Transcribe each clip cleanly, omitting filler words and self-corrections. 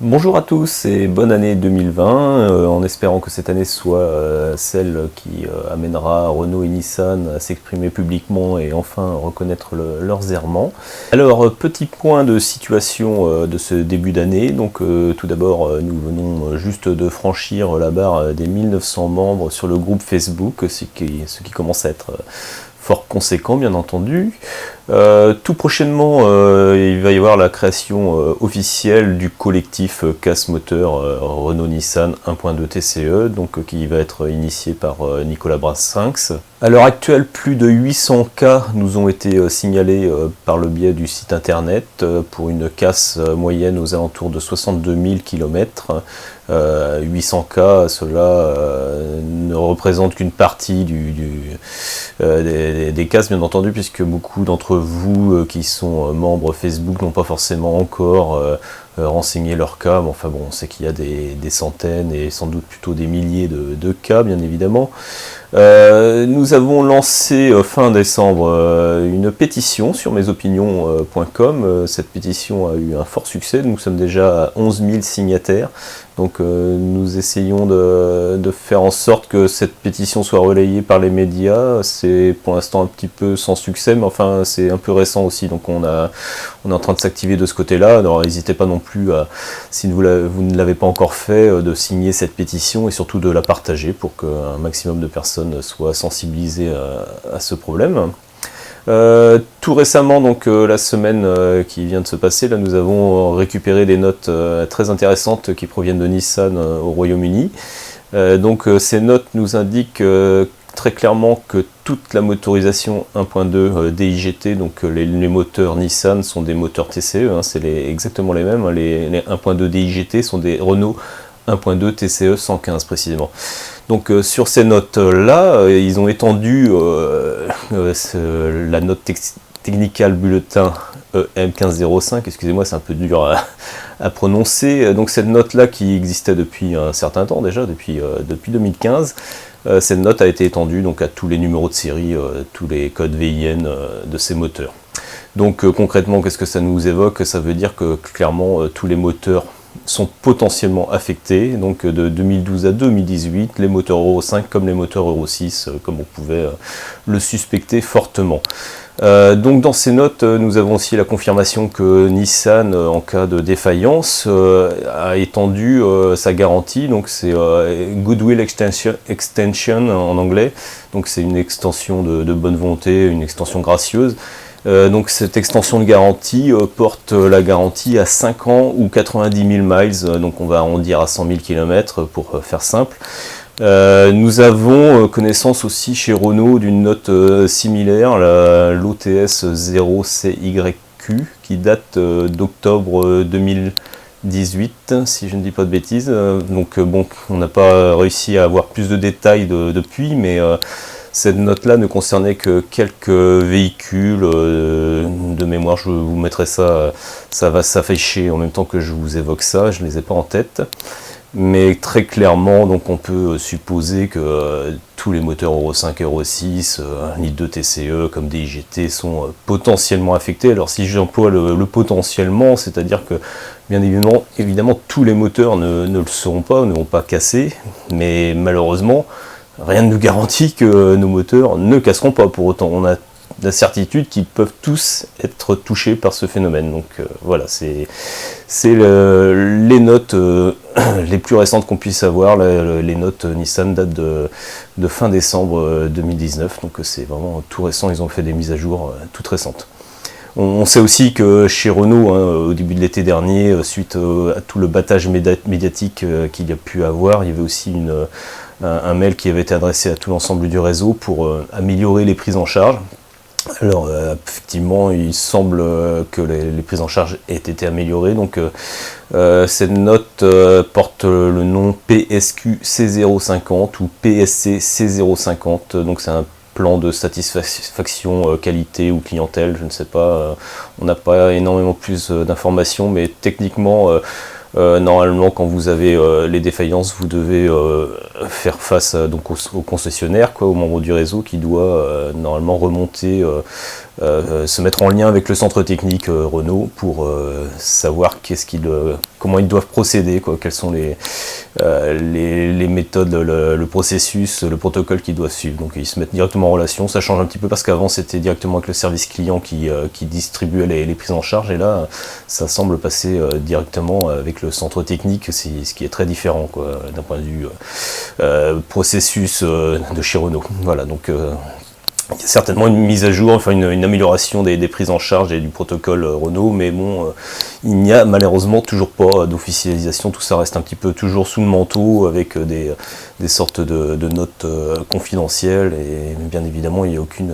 Bonjour à tous et bonne année 2020, en espérant que cette année soit celle qui amènera Renault et Nissan à s'exprimer publiquement et enfin reconnaître leurs errements. Alors, petit point de situation de ce début d'année. Donc tout d'abord, nous venons juste de franchir la barre des 1900 membres sur le groupe Facebook, ce qui commence à être fort conséquent, bien entendu. Tout prochainement, il va y avoir la création officielle du collectif casse moteur Renault-Nissan 1.2 TCE, donc qui va être initié par Nicolas Brassinx. À l'heure actuelle, plus de 800 cas nous ont été signalés par le biais du site internet pour une casse moyenne aux alentours de 62 000 km. 800 cas, cela ne représente qu'une partie des casses, bien entendu, puisque beaucoup d'entre vous qui sont membres Facebook n'ont pas forcément encore renseigné leur cas. Mais enfin bon, on sait qu'il y a des centaines et sans doute plutôt des milliers de cas, bien évidemment. Nous avons lancé fin décembre une pétition sur mesopinions.com. Cette pétition a eu un fort succès, nous sommes déjà à 11 000 signataires. Donc nous essayons de faire en sorte que cette pétition soit relayée par les médias. C'est pour l'instant un petit peu sans succès, mais enfin c'est un peu récent aussi, donc on est en train de s'activer de ce côté-là. Alors n'hésitez pas non plus, si vous ne l'avez pas encore fait, de signer cette pétition et surtout de la partager pour qu'un maximum de personnes soient sensibilisées à ce problème. Tout récemment, donc la semaine qui vient de se passer, là nous avons récupéré des notes très intéressantes qui proviennent de Nissan au Royaume-Uni. Donc ces notes nous indiquent très clairement que toute la motorisation 1.2 DIGT, donc les moteurs Nissan sont des moteurs TCE, c'est exactement les mêmes, les 1.2 DIGT sont des Renault 1.2 TCE 115 précisément. Donc sur ces notes-là, ils ont étendu la note technical bulletin M1505, excusez-moi, c'est un peu dur à prononcer. Donc cette note-là qui existait depuis un certain temps déjà, depuis 2015, cette note a été étendue donc à tous les numéros de série, tous les codes VIN de ces moteurs. Donc concrètement, qu'est-ce que ça nous évoque? Ça veut dire que clairement tous les moteurs sont potentiellement affectés, donc de 2012 à 2018, les moteurs Euro 5 comme les moteurs Euro 6, comme on pouvait le suspecter fortement. Donc dans ces notes, nous avons aussi la confirmation que Nissan, en cas de défaillance, a étendu sa garantie, donc c'est Goodwill Extension en anglais, donc c'est une extension de bonne volonté, une extension gracieuse. Donc cette extension de garantie porte la garantie à 5 ans ou 90 000 miles, donc on va arrondir à 100 000 km pour faire simple. Nous avons connaissance aussi chez Renault d'une note similaire, l'OTS 0CYQ, qui date d'octobre 2018, si je ne dis pas de bêtises. Donc bon, on n'a pas réussi à avoir plus de détails depuis, mais cette note-là ne concernait que quelques véhicules de mémoire. Je vous mettrai ça, ça va s'afficher en même temps que je vous évoque ça, je ne les ai pas en tête. Mais très clairement, donc on peut supposer que tous les moteurs Euro 5, Euro 6, 1.2 litre TCE comme DIGT sont potentiellement affectés. Alors si j'emploie le potentiellement, c'est-à-dire que bien évidemment tous les moteurs ne le seront pas, ne vont pas casser, mais malheureusement, rien ne nous garantit que nos moteurs ne casseront pas. Pour autant, on a la certitude qu'ils peuvent tous être touchés par ce phénomène. Donc voilà, c'est les notes les plus récentes qu'on puisse avoir. Les notes Nissan datent de fin décembre 2019, donc c'est vraiment tout récent. Ils ont fait des mises à jour toutes récentes. On sait aussi que chez Renault, au début de l'été dernier, suite à tout le battage médiatique qu'il y a pu avoir, il y avait aussi un mail qui avait été adressé à tout l'ensemble du réseau pour améliorer les prises en charge. Alors effectivement, il semble que les prises en charge aient été améliorées. Donc cette note porte le nom PSQ C050 ou PSC C050. Donc c'est un plan de satisfaction qualité ou clientèle, je ne sais pas. On n'a pas énormément plus d'informations, mais techniquement normalement, quand vous avez les défaillances, vous devez faire face donc au concessionnaire, aux membres du réseau, qui doit normalement remonter se mettre en lien avec le centre technique Renault pour savoir comment ils doivent procéder, quoi, quelles sont les méthodes, le processus, le protocole qu'ils doivent suivre. Donc ils se mettent directement en relation. Ça change un petit peu parce qu'avant c'était directement avec le service client qui distribuait les prises en charge, et là ça semble passer directement avec le centre technique, ce qui est très différent, quoi, d'un point de vue processus de chez Renault. Voilà, donc il y a certainement une mise à jour, enfin une amélioration des prises en charge et du protocole Renault, mais bon, il n'y a malheureusement toujours pas d'officialisation. Tout ça reste un petit peu toujours sous le manteau avec des sortes de notes confidentielles, et bien évidemment il y a aucune,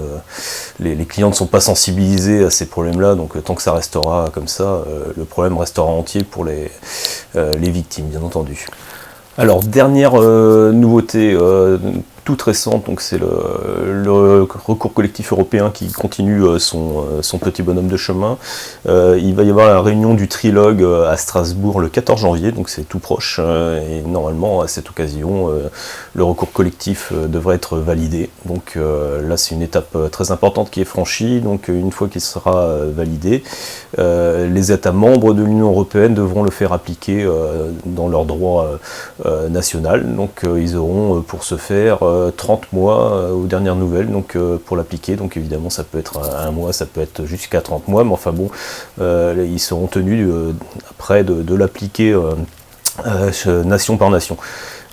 les clients ne sont pas sensibilisés à ces problèmes-là, donc tant que ça restera comme ça, le problème restera entier pour les victimes, bien entendu. Alors, dernière nouveauté toute récente, donc c'est le recours collectif européen qui continue son petit bonhomme de chemin. Il va y avoir la réunion du trilogue à Strasbourg le 14 janvier, donc c'est tout proche, et normalement à cette occasion le recours collectif devrait être validé. Donc là c'est une étape très importante qui est franchie. Donc une fois qu'il sera validé, les États membres de l'Union européenne devront le faire appliquer dans leur droit national. Donc ils auront pour ce faire 30 mois aux dernières nouvelles, donc pour l'appliquer. Donc évidemment ça peut être un mois, ça peut être jusqu'à 30 mois, mais enfin bon, ils seront tenus après de l'appliquer nation par nation.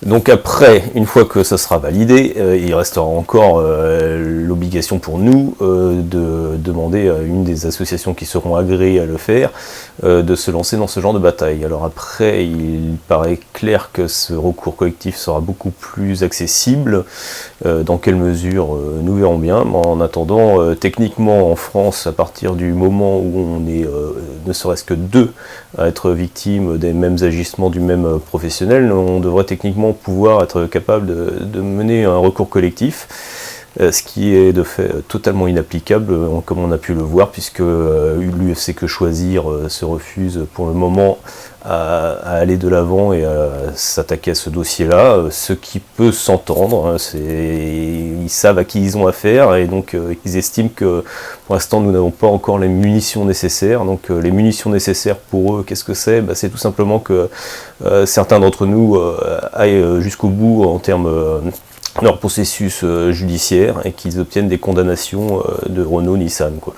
Donc après, une fois que ça sera validé, il restera encore l'obligation pour nous de demander à une des associations qui seront agréées à le faire de se lancer dans ce genre de bataille. Alors après, il paraît clair que ce recours collectif sera beaucoup plus accessible. Dans quelle mesure, nous verrons bien. Mais en attendant, techniquement en France, à partir du moment où on est ne serait-ce que deux à être victimes des mêmes agissements du même professionnel, on devrait techniquement pouvoir être capable de mener un recours collectif, ce qui est de fait totalement inapplicable, comme on a pu le voir, puisque l'UFC Que Choisir se refuse pour le moment à aller de l'avant et à s'attaquer à ce dossier-là, ce qui peut s'entendre, hein, ils savent à qui ils ont affaire, et donc ils estiment que pour l'instant nous n'avons pas encore les munitions nécessaires. Donc les munitions nécessaires pour eux, qu'est-ce que c'est? C'est tout simplement que certains d'entre nous aillent jusqu'au bout en termes leur processus judiciaire, et qu'ils obtiennent des condamnations de Renault-Nissan, quoi.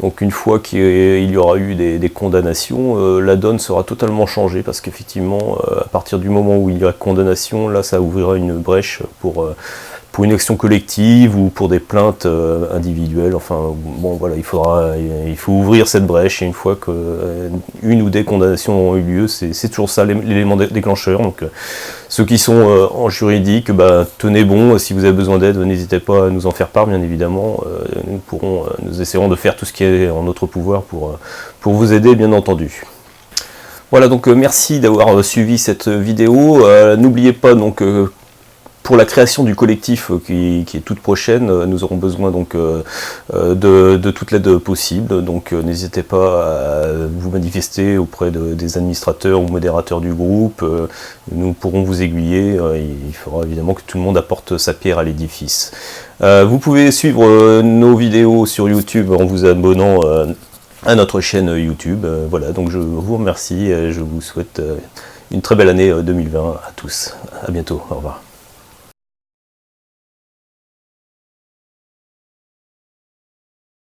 Donc une fois qu'il y aura eu des condamnations, la donne sera totalement changée, parce qu'effectivement à partir du moment où il y a condamnation, là ça ouvrira une brèche pour une action collective ou pour des plaintes individuelles. Enfin bon, voilà, il faut ouvrir cette brèche, et une fois que une ou des condamnations ont eu lieu, c'est toujours ça l'élément déclencheur. Donc ceux qui sont en juridique, tenez bon, si vous avez besoin d'aide, n'hésitez pas à nous en faire part, bien évidemment. Nous essaierons de faire tout ce qui est en notre pouvoir pour vous aider, bien entendu. Voilà, donc merci d'avoir suivi cette vidéo. N'oubliez pas donc pour la création du collectif qui est toute prochaine, nous aurons besoin donc de toute l'aide possible. Donc n'hésitez pas à vous manifester auprès des administrateurs ou modérateurs du groupe. Nous pourrons vous aiguiller. Il faudra évidemment que tout le monde apporte sa pierre à l'édifice. Vous pouvez suivre nos vidéos sur YouTube en vous abonnant à notre chaîne YouTube. Voilà, donc je vous remercie et je vous souhaite une très belle année 2020 à tous. À bientôt, au revoir.